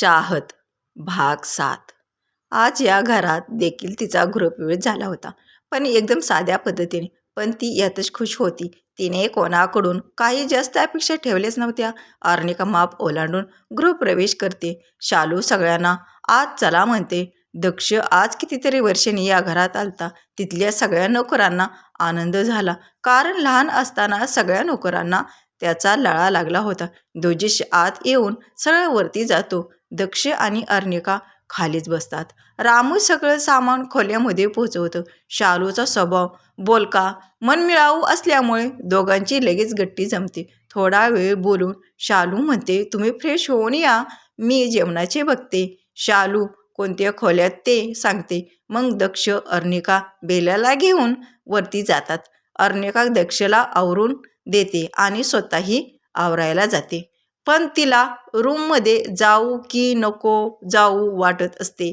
चाहत भाग 7. आज या घरात देखील तिचा गृहप्रवेश झाला होता, पण एकदम साध्या पद्धतीने. पण ती यातच खुश होती. तिने कोणाकडून काही जास्त अपेक्षा ठेवल्याच नव्हत्या. अर्निका माप ओलांडून गृहप्रवेश करते. शालू सगळ्यांना आज चला म्हणते. दक्ष आज कितीतरी वर्षांनी या घरात आलता. तिथल्या सगळ्या नोकरांना आनंद झाला, कारण लहान असताना सगळ्या नोकरांना त्याचा लळा लागला होता. दोजेश आत येऊन सरळ वरती जातो. दक्ष आणि अर्निका खालीच बसतात. रामू सगळं सामान खोल्यामध्ये पोहोचवतं. शालूचा स्वभाव बोलका मनमिळावू असल्यामुळे दोघांची लगेच गट्टी जमते. थोडा वेळ बोलून शालू म्हणते, तुम्ही फ्रेश होऊन या, मी जेवणाचे बघते. शालू कोणत्या खोल्यात ते सांगते. मग दक्ष अर्निका बेलाला घेऊन वरती जातात. अर्निका दक्षला आवरून देते आणि स्वतःही आवरायला जाते. पण तिला रूममध्ये जाऊ की नको जाऊ वाटत असते.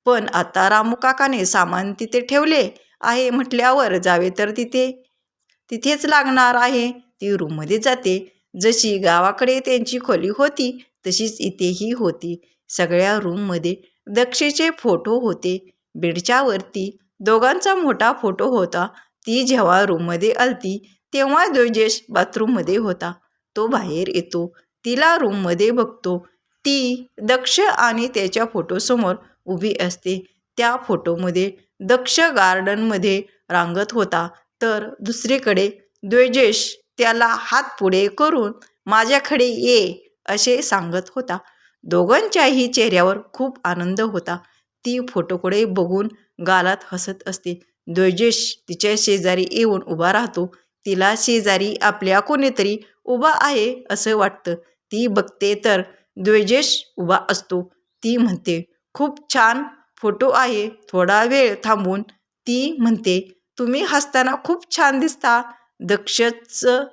पण आता रामू काकाने सामान तिथे ठेवले आहे म्हटल्यावर जावे तर तिथेच लागणार आहे. ती रूममध्ये जाते. जशी गावाकडे त्यांची खोली होती तशीच इथेही होती. सगळ्या रूममध्ये दक्षेचे फोटो होते. बेडच्या वरती दोघांचा मोठा फोटो होता. ती जेव्हा रूममध्ये आलती तेव्हा दोजेश बाथरूममध्ये होता. तो बाहेर येतो. तिला रूममध्ये बघतो. ती दक्ष आणि त्याच्या फोटोसमोर उभी असते. त्या फोटोमध्ये दक्ष गार्डनमध्ये रांगत होता, तर दुसरीकडे द्वेजेश त्याला हात पुढे करून माझ्याकडे ये असे सांगत होता. दोघांच्याही चेहऱ्यावर खूप आनंद होता. ती फोटोकडे बघून गालात हसत असते. द्वेजेश तिच्या शेजारी येऊन उभा राहतो. तिला शेजारी आपल्या कोणीतरी उभा आहे असं वाटतं. ती बघते तर द्वेजेश उभा असतो. ती म्हणते, खूप छान फोटो आहे. थोडा वेळ थांबून ती म्हणते, तुम्ही हसताना खूप छान दिसता. दक्षचं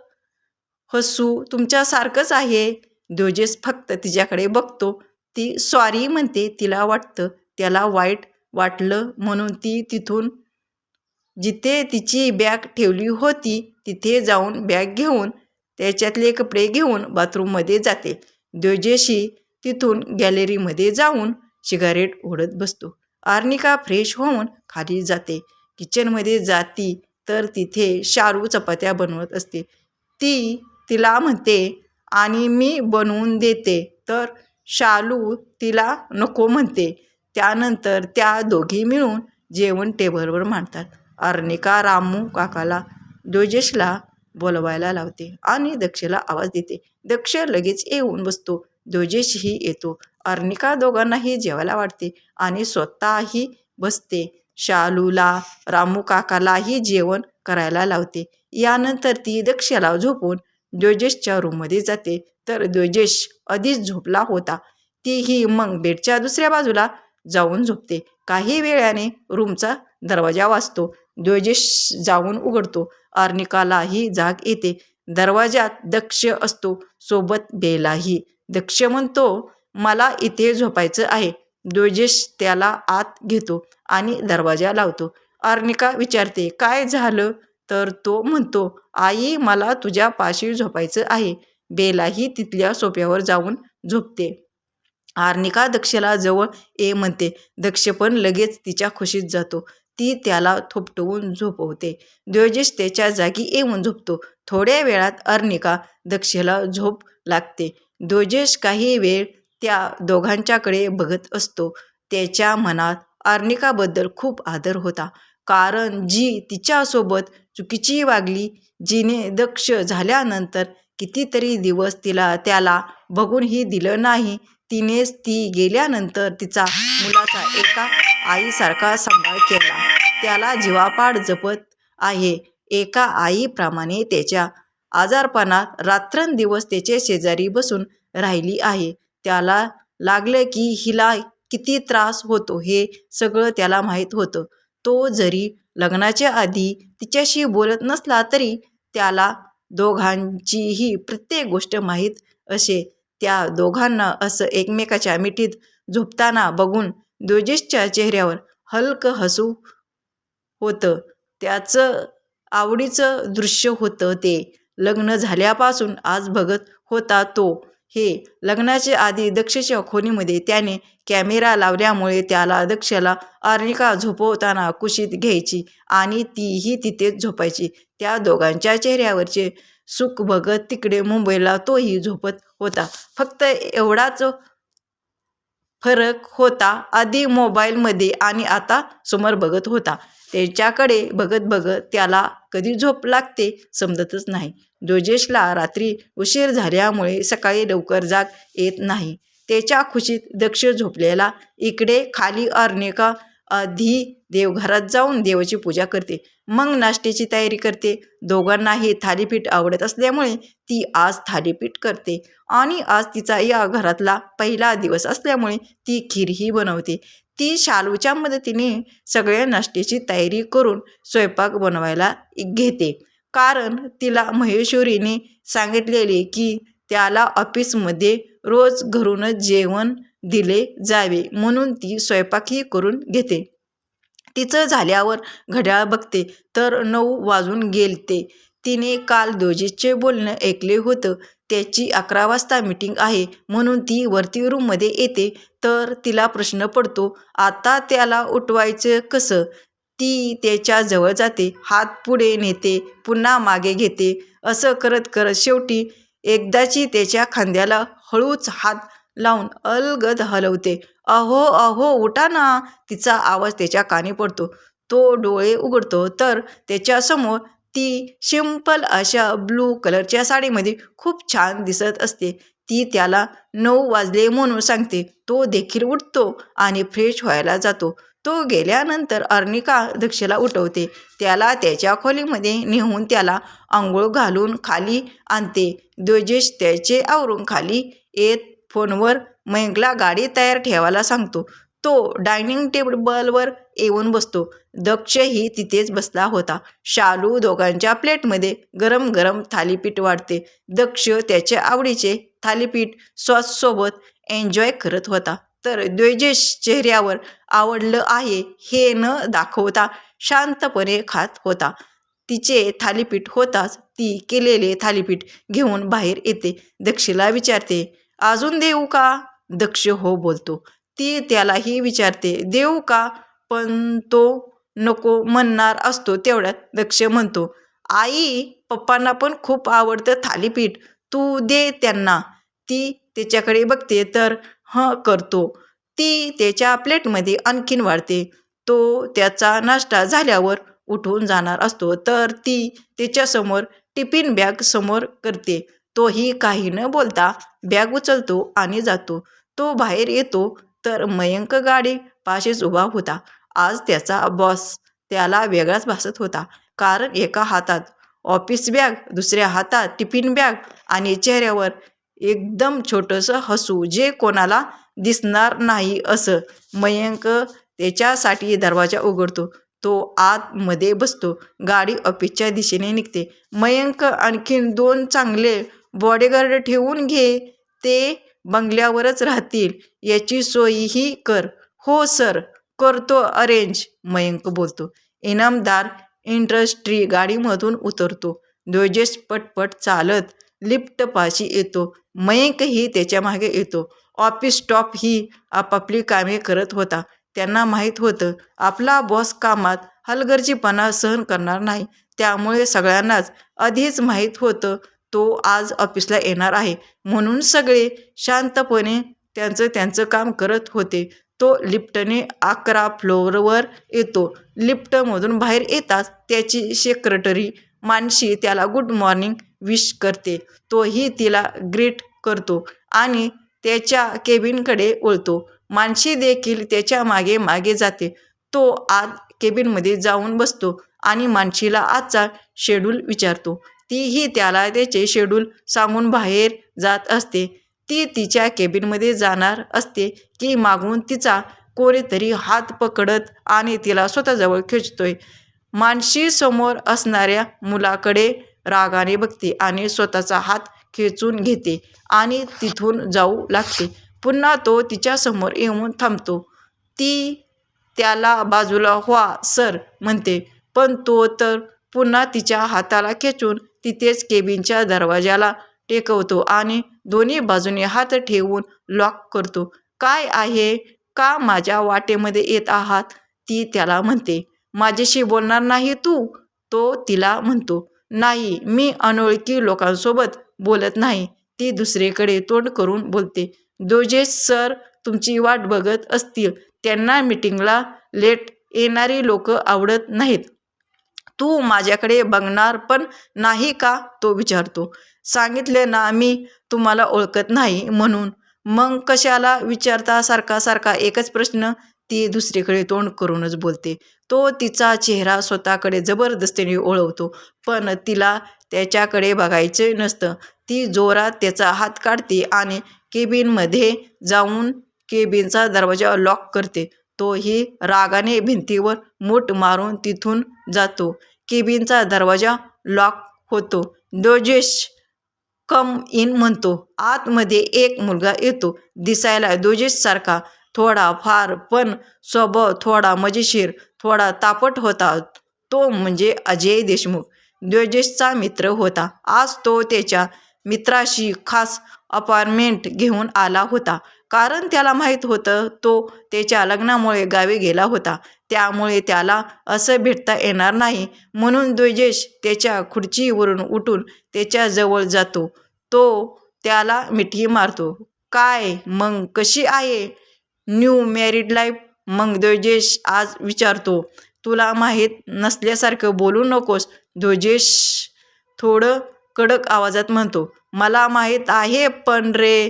हसू तुमच्यासारखंच आहे. द्वेजेश फक्त तिच्याकडे बघतो. ती सॉरी म्हणते. तिला वाटतं त्याला वाईट वाटलं म्हणून ती तिथून जिथे तिची बॅग ठेवली होती तिथे जाऊन बॅग घेऊन त्याच्यातले कपडे घेऊन बाथरूममध्ये जाते. द्वेजेशी तिथून गॅलरीमध्ये जाऊन सिगारेट ओढत बसतो. अर्निका फ्रेश होऊन खाली जाते. किचनमध्ये जाती तर तिथे शालू चपात्या बनवत असते. ती तिला म्हणते, आणि मी बनवून देते, तर शालू तिला नको म्हणते. त्यानंतर त्या दोघी मिळून जेवण टेबलवर मांडतात. अर्निका रामू काकाला द्वेजेशला बोलवायला लावते आणि दक्षला आवाज देते. दक्ष लगेच येऊन बसतो. द्वेजेशही येतो. अर्निका दोघांनाही जेवायला वाढते आणि स्वतःही बसते. शालूला रामू काकालाही जेवण करायला लावते. यानंतर ती दक्षला झोपून द्वेजेशच्या रूममध्ये जाते. तर द्वेजेश आधीच झोपला होता. तीही मग बेडच्या दुसऱ्या बाजूला जाऊन झोपते. काही वेळाने रूमचा दरवाजा वाजतो. द्वेजेश जाऊन उघडतो. अर्निकालाही जाग येते. दरवाजात दक्ष असतो, सोबत बेलाही. दक्ष म्हणतो, मला इथे झोपायचं आहे. द्वेजेश त्याला आत घेतो आणि दरवाजा लावतो. अर्निका विचारते, काय झालं? तर तो म्हणतो, आई मला तुझ्या पाशी झोपायचं आहे. बेलाही तिथल्या सोफ्यावर जाऊन झोपते. अर्निका दक्षला जवळ ये म्हणते. दक्ष पण लगेच तिच्या खुशीत जातो. ती त्याला थोपटवून झोपवते. द्वेजेश त्याच्या जागी येऊन झोपतो. थोड्या वेळात अर्निका दक्षला झोप लागते. द्वेजेश काही वेळ त्या दोघांच्याकडे बघत असतो. त्याच्या मनात अर्निकाबद्दल खूप आदर होता, कारण जी तिच्यासोबत चुकीची वागली, जिने दक्ष झाल्यानंतर कितीतरी दिवस त्याला बघूनही दिलं नाही, तिनेच ती गेल्यानंतर तिचा मुलाचा एका आईसारखा सांभाळ केला. त्याला जीवापाड जपत आहे. एका आईप्रमाणे त्याच्या आजारपणात रात्रंदिवस त्याच्या शेजारी बसून राहिली आहे. त्याला लागलं की हिला किती त्रास होतो हे सगळं त्याला माहीत होतं. तो जरी लग्नाच्या आधी तिच्याशी बोलत नसला तरी त्याला दोघांचीही प्रत्येक गोष्ट माहीत असे. त्या दोघांना असं एकमेकाच्या मिठीत झोपताना बघून द्वेजेशच्या चेहऱ्यावर हलकं हसू होतं. त्याचं आवडीचं दृश्य होतं ते. लग्न झाल्यापासून आज बघत होता तो. हे लग्नाच्या आधी दक्षच्या खोलीमध्ये त्याने कॅमेरा लावल्यामुळे त्याला दक्षला अर्निका झोपवताना कुशीत घ्यायची आणि तीही तिथेच झोपायची. त्या दोघांच्या चेहऱ्यावरचे सुख बघत तिकडे मुंबईला तोही झोपत होता. फक्त एवढाच फरक होता, आधी मोबाईलमध्ये आणि आता समोर बघत होता. त्याच्याकडे बघत बघत त्याला कधी झोप लागते समजतच नाही. जोजेशला रात्री उशीर झाल्यामुळे सकाळी लवकर जाग येत नाही. त्याच्या खुशीत दक्ष झोपलेला. इकडे खाली अर्निका आधी देवघरात जाऊन देवाची पूजा करते, मग नाश्त्याची तयारी करते. दोघांनाही थालीपीठ आवडत असल्यामुळे ती आज थालीपीठ करते आणि आज तिचा या घरातला पहिला दिवस असल्यामुळे ती खीरही बनवते. ती शालूच्या मदतीने सगळ्या नाश्त्याची तयारी करून स्वयंपाक बनवायला घेते, कारण तिला महेश्वरीने सांगितलेले की त्याला ऑफिसमध्ये रोज घरूनच जेवण दिले जावे, म्हणून ती स्वयंपाकही करून घेते. तिचं झाल्यावर घड्याळ बघते तर 9 वाजून गेलते. तिने काल जोजेशचे बोलणं ऐकले होतं. त्याची 11 वाजता मीटिंग आहे म्हणून ती वरती रूममध्ये येते. तर तिला प्रश्न पडतो, आता त्याला उठवायचं कसं? ती त्याच्या जवळ जाते, हात पुढे नेते, पुन्हा मागे घेते. असं करत करत शेवटी एकदाची त्याच्या खांद्याला हळूच हात लावून अलगद हलवते. अहो अहो उठा ना. तिचा आवाज त्याच्या कानी पडतो. तो डोळे उघडतो तर त्याच्यासमोर ती सिंपल अशा ब्लू कलरच्या साडीमध्ये खूप छान दिसत असते. ती त्याला 9 वाजले म्हणून सांगते. तो देखील उठतो आणि फ्रेश व्हायला जातो. तो गेल्यानंतर अर्निका दक्षला उठवते. त्याला त्याच्या खोलीमध्ये नेऊन त्याला आंघोळ घालून खाली आणते. जोजेश त्याचे आवरून खाली येत फोनवर मयंकला गाडी तयार ठेवायला सांगतो. तो डायनिंग टेबलवर येऊन बसतो. दक्षही तिथेच बसला होता. शालू दोघांच्या प्लेटमध्ये गरम गरम थालीपीठ वाढते. दक्ष त्याच्या आवडीचे थालीपीठ सॉससोबत एन्जॉय करत होता, तर जोजेश चेहऱ्यावर आवडलं आहे हे न दाखवता शांतपणे खात होता. तिचे थालीपीठ होताच ती केलेले थालीपीठ घेऊन बाहेर येते. दक्षला विचारते, अजून देऊ का? दक्ष हो बोलतो. ती त्यालाही विचारते, देऊ का? पण तो नको म्हणणार असतो. तेवढ्यात दक्ष म्हणतो, आई पप्पांना पण खूप आवडतं थालीपीठ, तू दे त्यांना. ती त्याच्याकडे बघते तर करतो. ती त्याच्या प्लेटमध्ये आणखीन वाढते. तो त्याचा नाश्ता झाल्यावर उठून जाणार असतो तर ती त्याच्यासमोर टिफिन बॅग समोर करते. तोही काही न बोलता बॅग उचलतो आणि जातो. तो बाहेर येतो तर मयंक गाडी पाशीच उभा होता. आज त्याचा बॉस त्याला वेगळाच भासत होता, कारण एका हातात ऑफिस बॅग, दुसऱ्या हातात टिफिन बॅग आणि चेहऱ्यावर एकदम छोटंसं हसू जे कोणाला दिसणार नाही असं. मयंक त्याच्यासाठी दरवाजा उघडतो. तो आतमध्ये बसतो. गाडी ऑफिसच्या दिशेने निघते. मयंक, आणखीन 2 चांगले बॉडीगार्ड ठेवून घे, ते बंगल्यावरच राहतील, याची सोयही कर. हो सर, करतो अरेंज, मयंक बोलतो. इनामदार इंडस्ट्री गाडीमधून उतरतो. जोजेश पटपट चालत लिफ्टपाशी येतो. मयंकही त्याच्या मागे येतो. ऑफिस स्टाफ ही आपापली कामे करत होता. त्यांना माहीत होतं आपला बॉस कामात हलगर्जीपणा सहन करणार नाही. त्यामुळे सगळ्यांनाच आधीच माहीत होतं तो आज ऑफिसला येणार आहे, म्हणून सगळे शांतपणे त्यांचं काम करत होते. तो लिफ्टने 11 फ्लोअरवर येतो. लिफ्टमधून बाहेर येताच त्याची सेक्रेटरी मानसी त्याला गुड मॉर्निंग विश करते. तोही तिला ग्रीट करतो आणि त्याच्या केबिनकडे वळतो. मानसी देखील त्याच्या मागे मागे जाते. तो आत केबिनमध्ये जाऊन बसतो आणि मानसीला आजचा शेड्यूल विचारतो. तीही त्याला त्याचे शेड्यूल सांगून बाहेर जात असते. ती तिच्या केबिनमध्ये जाणार असते की मागून तिचा कोणीतरी हात पकडत आणि तिला स्वतःजवळ खेचतोय. मानसी समोर असणाऱ्या मुलाकडे रागाने बघते आणि स्वतःचा हात खेचून घेते आणि तिथून जाऊ लागते. पुन्हा तो तिच्यासमोर येऊन थांबतो. ती त्याला बाजूला व्हा सर म्हणते, पण तो तर पुन्हा तिच्या हाताला खेचून तिथेच केबिनच्या दरवाजाला टेकवतो आणि दोन्ही बाजूने हात ठेवून लॉक करतो. काय आहे? का माझ्या वाटेमध्ये येत आहात? ती त्याला म्हणते. माझ्याशी बोलणार नाही तू? तो तिला म्हणतो. नाही, मी अनोळखी लोकांसोबत बोलत नाही. ती दुसरीकडे तोंड करून बोलते. दोजेश सर तुमची वाट बघत असतील. त्यांना मीटिंगला लेट येणारी लोक आवडत नाहीत. तू माझ्याकडे बघणार पण नाही का? तो विचारतो. सांगितले ना मी तुम्हाला ओळखत नाही म्हणून. मग कशाला विचारता सारखा सारखा एकच प्रश्न? ती दुसरीकडे तोंड करूनच बोलते. तो तिचा चेहरा स्वतःकडे जबरदस्तीने ओळवतो, पण तिला त्याच्याकडे बघायचे नसतं. ती जोरात त्याचा हात काढते आणि केबिनमध्ये जाऊन केबिनचा दरवाजा लॉक करते. तोही रागाने भिंतीवर मूठ मारून तिथून जातो. केबिनचा दरवाजा लॉक होतो. दोजेश कम इन म्हणतो. आतमध्ये एक मुलगा येतो. दिसायला दोजेशसारखा, थोडा फार, पण स्वभाव थोडा मजेशीर, थोडा तापट होता. तो म्हणजे अजय देशमुख. दोजेशचा मित्र होता. आज तो त्याच्या मित्राशी खास अपॉइंटमेंट घेऊन आला होता, कारण त्याला माहीत होतं तो त्याच्या लग्नामुळे गावी गेला होता. त्यामुळे त्याला असं भेटता येणार नाही. म्हणून दोजेश त्याच्या खुर्चीवरून उठून त्याच्याजवळ जातो. तो त्याला मिठी मारतो. काय मग, कशी आहे न्यू मॅरिड लाईफ? मग दोजेश आज विचारतो. तुला माहीत नसल्यासारखं बोलू नकोस, दोजेश थोडं कडक आवाजात म्हणतो. मला माहीत आहे पण रे.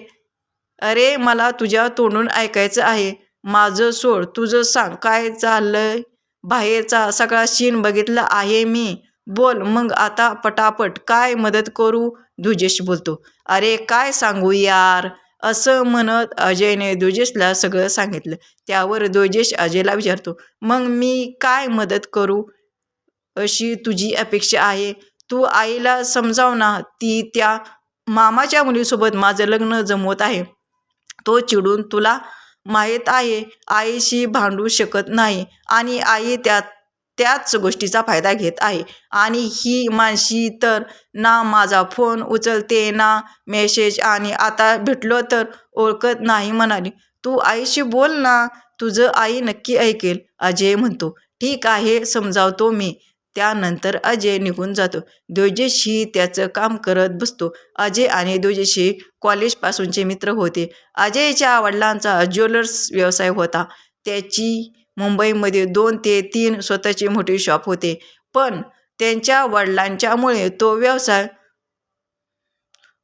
अरे मला तुझ्या तोंडून ऐकायचं आहे. माझं सोड, तुझं सांग काय चाललंय. बाहेरचा सगळा सीन बघितला आहे मी. बोल मग आता पटापट, काय मदत करू? दोजेश बोलतो. अरे काय सांगू यार. असं म्हणत अजयने दोजेशला सगळं सांगितलं. त्यावर दोजेश अजयला विचारतो. मग मी काय मदत करू अशी तुझी अपेक्षा आहे? तू आईला समजाव ना. ती त्या मामाच्या मुलीसोबत माझं लग्न जमवत आहे. तो चिडून तुला माहीत आहे आईशी भांडू शकत नाही आणि आई त्याच गोष्टीचा फायदा घेत आहे. आणि ही मानशी तर ना माझा फोन उचलते ना मेसेज, आणि आता भेटलो तर ओळखत नाही म्हणाली. तू आईशी बोल ना, तुझं आई नक्की ऐकेल, अजय म्हणतो. ठीक आहे, समजावतो मी. त्यानंतर अजय निघून जातो. दोजेशही त्याचं काम करत बसतो. अजय आणि दोजेश हे कॉलेजपासूनचे मित्र होते. अजयच्या वडिलांचा ज्वेलर्स व्यवसाय होता. त्याची मुंबईमध्ये 2 ते 3 स्वतःचे मोठे शॉप होते. पण त्यांच्या वडिलांच्यामुळे तो व्यवसाय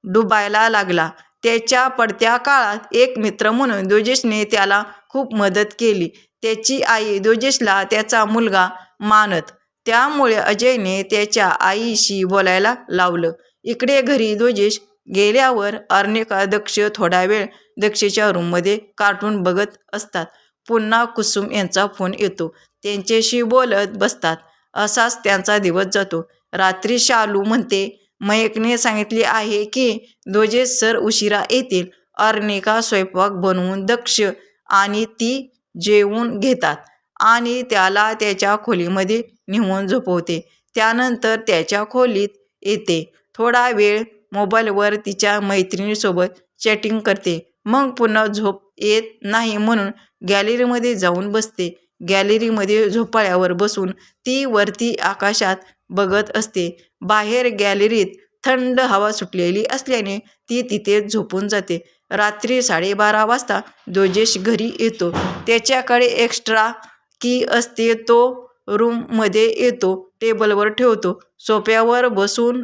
डुबायला लागला. त्याच्या पडत्या काळात एक मित्र म्हणून दोजेशने त्याला खूप मदत केली. त्याची आई दोजेशला त्याचा मुलगा मानत. त्यामुळे अजयने त्याच्या आईशी बोलायला लावलं. इकडे घरी दोजेश गेल्यावर अर्निका, दक्ष थोडा वेळ दक्षच्या रूममध्ये कार्टून बघत असतात. पुन्हा कुसुम यांचा फोन येतो. त्यांच्याशी बोलत बसतात. असाच त्यांचा दिवस जातो. रात्री शालू म्हणते, मयकने सांगितले आहे की दोजेश सर उशिरा येतील. अर्निका स्वयंपाक बनवून दक्ष आणि ती जेवून घेतात आणि त्याला त्याच्या खोलीमध्ये नेऊन झोपवते. त्यानंतर त्याच्या खोलीत येते. थोडा वेळ मोबाईलवर तिच्या मैत्रिणीसोबत चॅटिंग करते. मग पुन्हा झोप येत नाही म्हणून गॅलरीमध्ये जाऊन बसते. गॅलरीमध्ये झोपाळ्यावर बसून ती वरती आकाशात बघत असते. बाहेर गॅलरीत थंड हवा सुटलेली असल्याने ती तिथेच झोपून जाते. रात्री 12:30 वाजता दोजेश घरी येतो. त्याच्याकडे एक्स्ट्रा की असते. तो रूममध्ये येतो, टेबलवर ठेवतो, सोफ्यावर बसून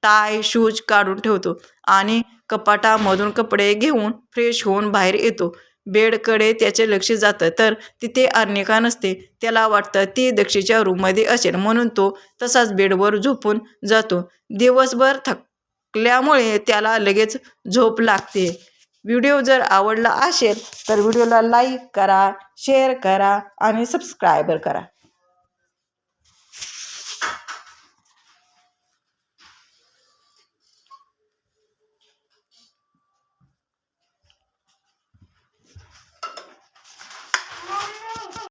टाय शूज काढून ठेवतो आणि कपाटामधून कपडे घेऊन फ्रेश होऊन बाहेर येतो. बेडकडे त्याचे लक्ष जातं तर तिथे अर्निका नसते. त्याला वाटतं ती दक्षच्या रूममध्ये असेल म्हणून तो तसाच बेडवर झोपून जातो. दिवसभर थकल्यामुळे त्याला लगेच झोप लागते. व्हिडिओ जर आवडला असेल तर व्हिडिओला लाईक करा, शेअर करा आणि सबस्क्राईब करा.